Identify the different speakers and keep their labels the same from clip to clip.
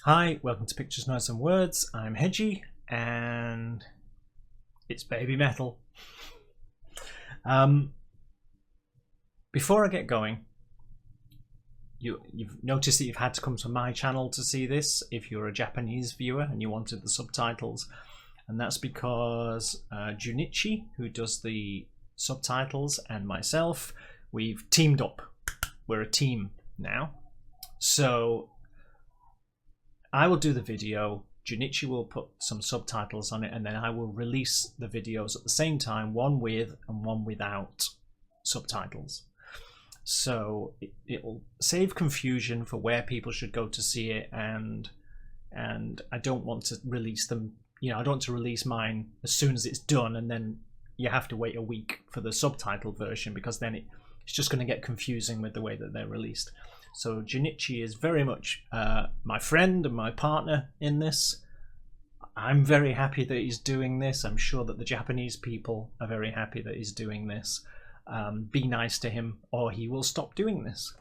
Speaker 1: Hi, welcome to Pictures, Noise and Words. I'm Hedgy and it's Babymetal. Before I get going, you've noticed that you've had to come to my channel to see this if you're a Japanese viewer and you wanted the subtitles, and that's because Junichi, who does the subtitles, and myself, we've teamed up. We're a team now. So I will do the video, Junichi will put some subtitles on it, and then I will release the videos at the same time, one with and one without subtitles. So it will save confusion for where people should go to see it, and I don't want to release them, I don't want to release mine as soon as it's done and then you have to wait a week for the subtitle version, because then it's just going to get confusing with the way that they're released. So Junichi is very much my friend and my partner in this. I'm very happy that he's doing this. I'm sure that the Japanese people are very happy that he's doing this. Be nice to him or he will stop doing this.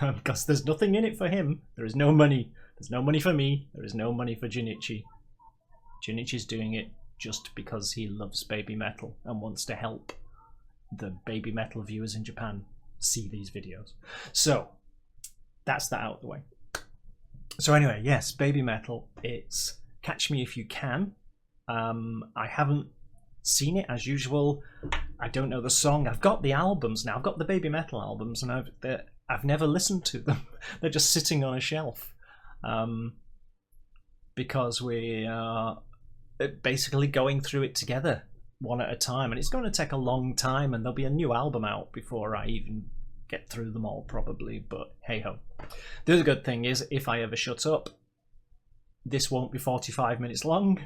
Speaker 1: Because there's nothing in it for him. There is no money. There's no money for me. There is no money for Junichi. Junichi's doing it just because he loves Babymetal and wants to help the Babymetal viewers in Japan see these videos. So that's that out of the way. So anyway, yes, Babymetal, it's Catch Me If You Can. I haven't seen it as usual. I don't know the song. I've got the albums now. I've got the Babymetal albums, and I've never listened to them. They're just sitting on a shelf because we are basically going through it together one at a time, and it's going to take a long time, and there'll be a new album out before I even get through them all probably, but hey ho. The other good thing is, if I ever shut up, this won't be 45 minutes long,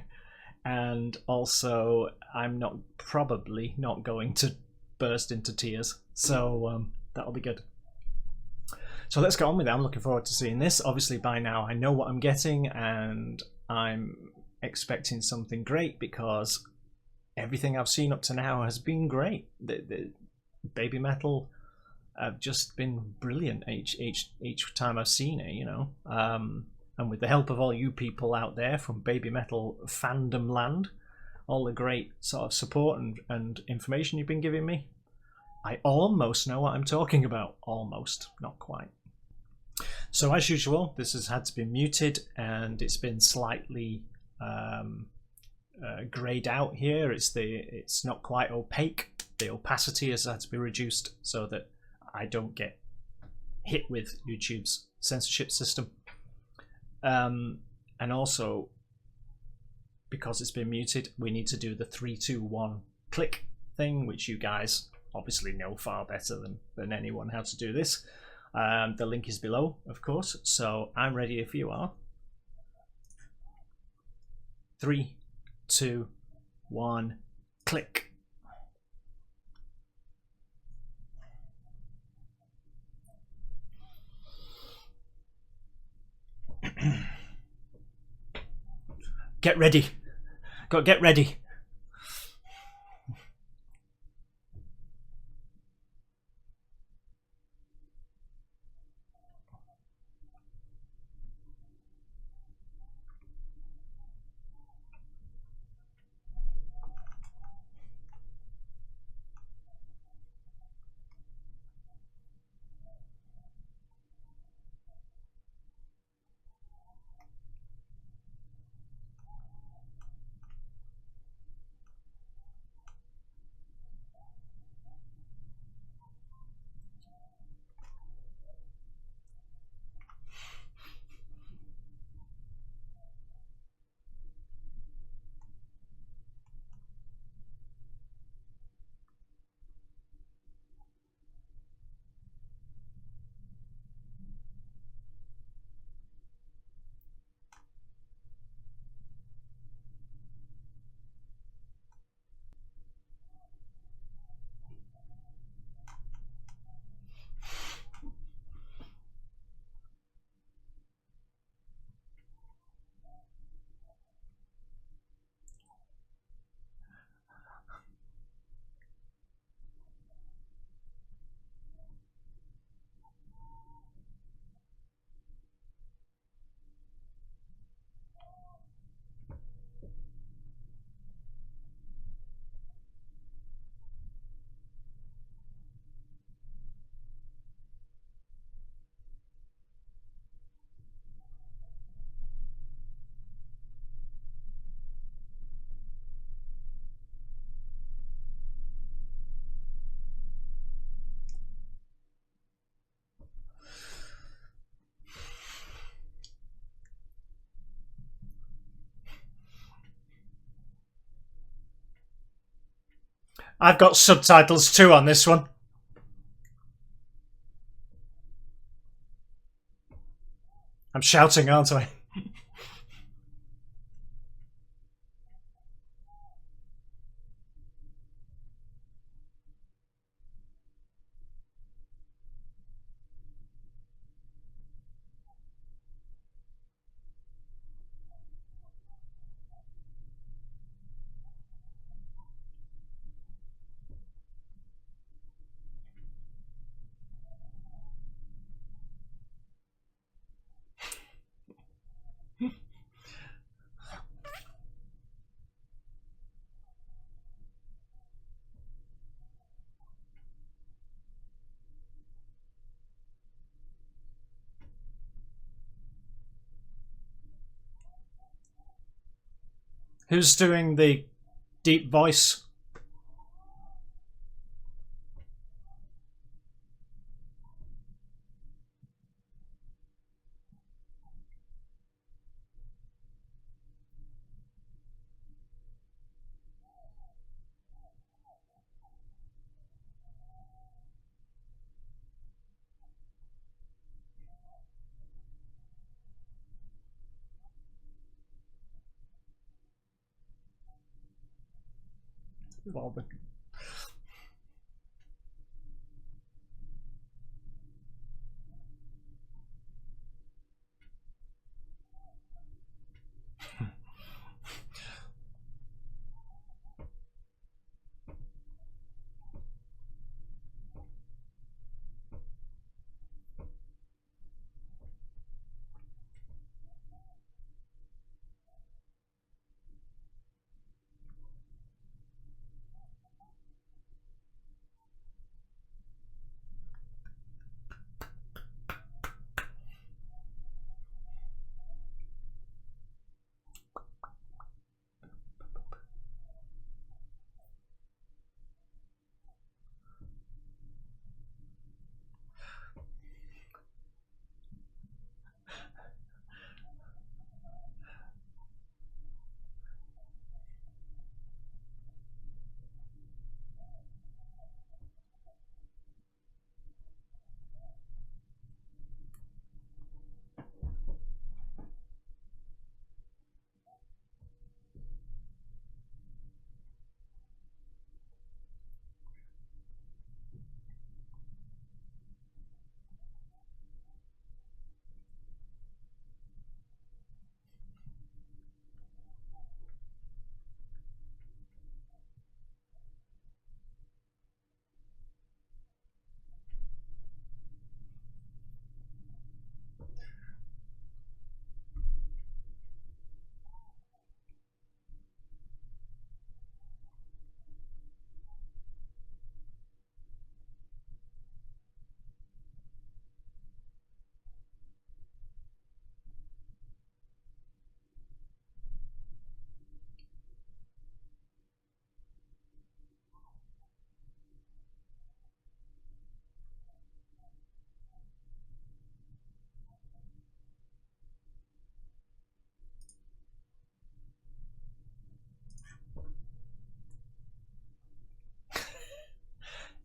Speaker 1: and also I'm probably not going to burst into tears, so that'll be good. So let's get on with it. I'm looking forward to seeing this. Obviously by now I know what I'm getting, and I'm expecting something great because everything I've seen up to now has been great. The Babymetal have just been brilliant each time I've seen it, and with the help of all you people out there from Babymetal fandom land, all the great sort of support and information you've been giving me, I almost know what I'm talking about. Almost, not quite. So as usual, this has had to be muted, and it's been slightly grayed out here. It's not quite opaque. The opacity has had to be reduced so that I don't get hit with YouTube's censorship system. And also, because it's been muted, we need to do the 3, 2, 1 click thing, which you guys obviously know far better than anyone how to do this. The link is below, of course, so I'm ready if you are. 3, 2, 1, click. Get ready. Got to get ready. I've got subtitles too on this one. I'm shouting, aren't I? Who's doing the deep voice? Evolving.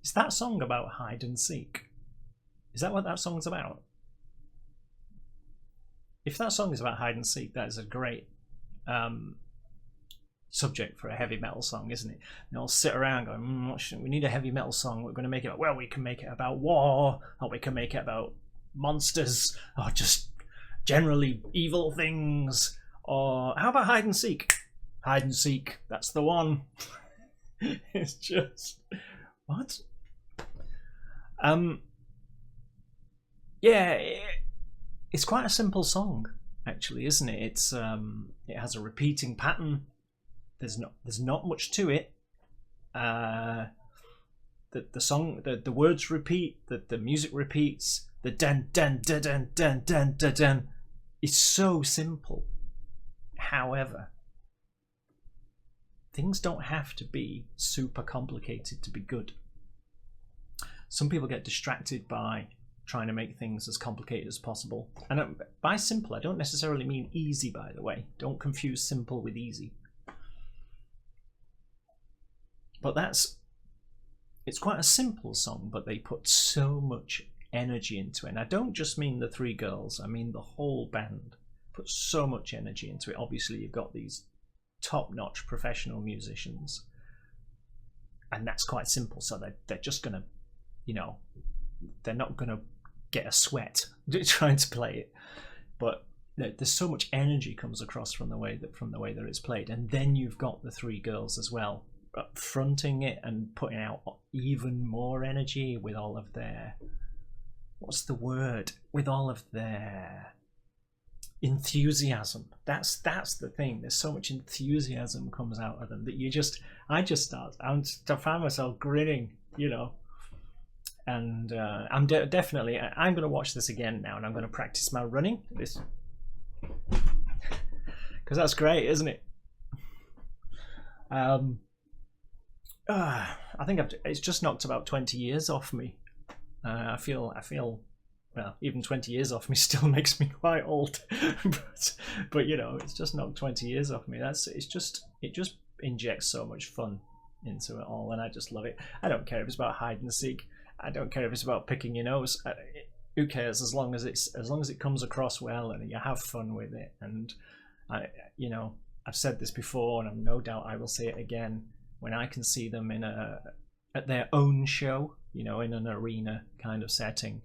Speaker 1: Is that song about hide and seek? Is that what that song's about? If that song is about hide and seek, that is a great subject for a heavy metal song, isn't it? And I'll sit around going, we need a heavy metal song. We're going to make it, well, we can make it about war, or we can make it about monsters, or just generally evil things. Or how about hide and seek? Hide and seek, that's the one. It's just, what? Yeah, it's quite a simple song, actually, isn't it? It's it has a repeating pattern. There's not much to it. The song, the words repeat, the music repeats. The dun dun dun dun dun dun dun dun. It's so simple. However, things don't have to be super complicated to be good. Some people get distracted by trying to make things as complicated as possible. And by simple, I don't necessarily mean easy, by the way. Don't confuse simple with easy. But that's it's quite a simple song, but they put so much energy into it. And I don't just mean the three girls, I mean the whole band put so much energy into it. Obviously you've got these top-notch professional musicians, and that's quite simple, so they're just gonna, you know, they're not gonna get a sweat trying to play it, but there's so much energy comes across from the way that it's played. And then you've got the three girls as well fronting it and putting out even more energy with all of their, what's the word, with all of their enthusiasm. That's the thing. There's so much enthusiasm comes out of them that I find myself grinning, you know. And I'm definitely I'm going to watch this again now, and I'm going to practice my running this, because that's great, isn't it? I think it's just knocked about 20 years off me. I feel well, even 20 years off me still makes me quite old, but you know, it's just knocked 20 yees off me. It just injects so much fun into it all, and I just love it. I don't care if it's about hide and seek. I don't care if it's about picking your nose. Who cares, as long as it comes across well and you have fun with it. And you know, I've said this before, and no doubt I will say it again. When I can see them at their own show, you know, in an arena kind of setting,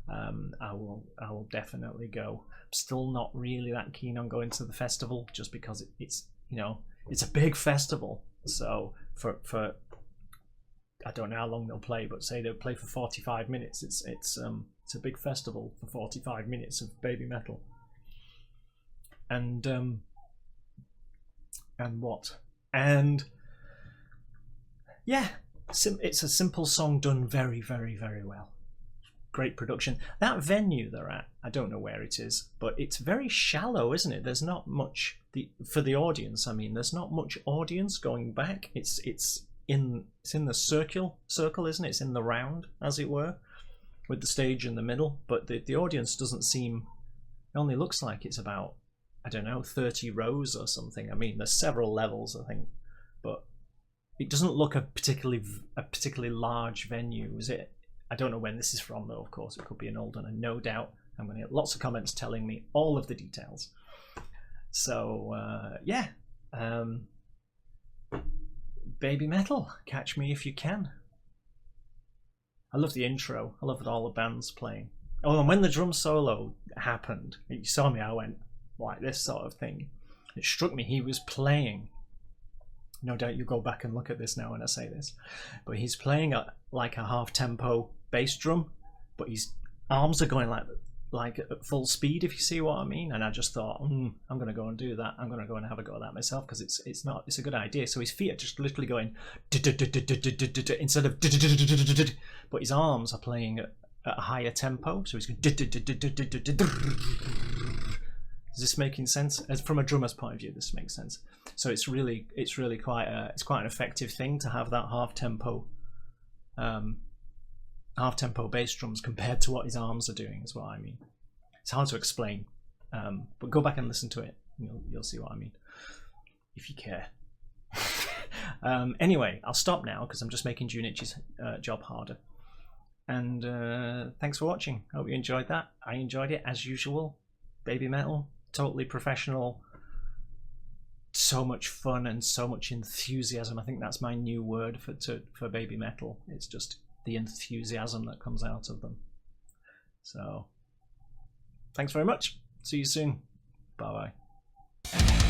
Speaker 1: I will definitely go. I'm still not really that keen on going to the festival, just because it's you know, it's a big festival. So for I don't know how long they'll play, but say they'll play for 45 minutes. It's a big festival for 45 minutes of Babymetal. And yeah, it's a simple song done very, very, very well. Great production. That venue they're at, I don't know where it is, but it's very shallow, isn't it? There's not much for the audience. I mean, there's not much audience going back. It's in the circle, isn't it? It's in the round, as it were, with the stage in the middle. But the audience doesn't seem. It only looks like it's about, I don't know, 30 rows or something. I mean, there's several levels, I think, but it doesn't look a particularly large venue, is it? I don't know when this is from, though. Of course, it could be an old one, and no doubt I'm going to get lots of comments telling me all of the details. So yeah, Babymetal, catch me if you can. I love the intro. I love all the bands playing. Oh, and when the drum solo happened, you saw me, I went like this sort of thing. It struck me he was playing. No doubt you go back and look at this now when I say this, but he's playing like a half-tempo bass drum, but his arms are going like at full speed, if you see what I mean. And I just thought, I'm going to go and do that. I'm going to go and have a go at that myself, because it's a good idea. So his feet are just literally going instead of, but his arms are playing at a higher tempo. So he's going. Is this making sense? As from a drummer's point of view, this makes sense. So it's really quite an effective thing to have that half-tempo bass drums compared to what his arms are doing, is what I mean. It's hard to explain, but go back and listen to it. You'll see what I mean, if you care. Anyway, I'll stop now because I'm just making Junichi's job harder. And thanks for watching. Hope you enjoyed that. I enjoyed it as usual. Babymetal, totally professional. So much fun and so much enthusiasm. I think that's my new word for Babymetal. It's just the enthusiasm that comes out of them. So thanks very much. See you soon. Bye bye.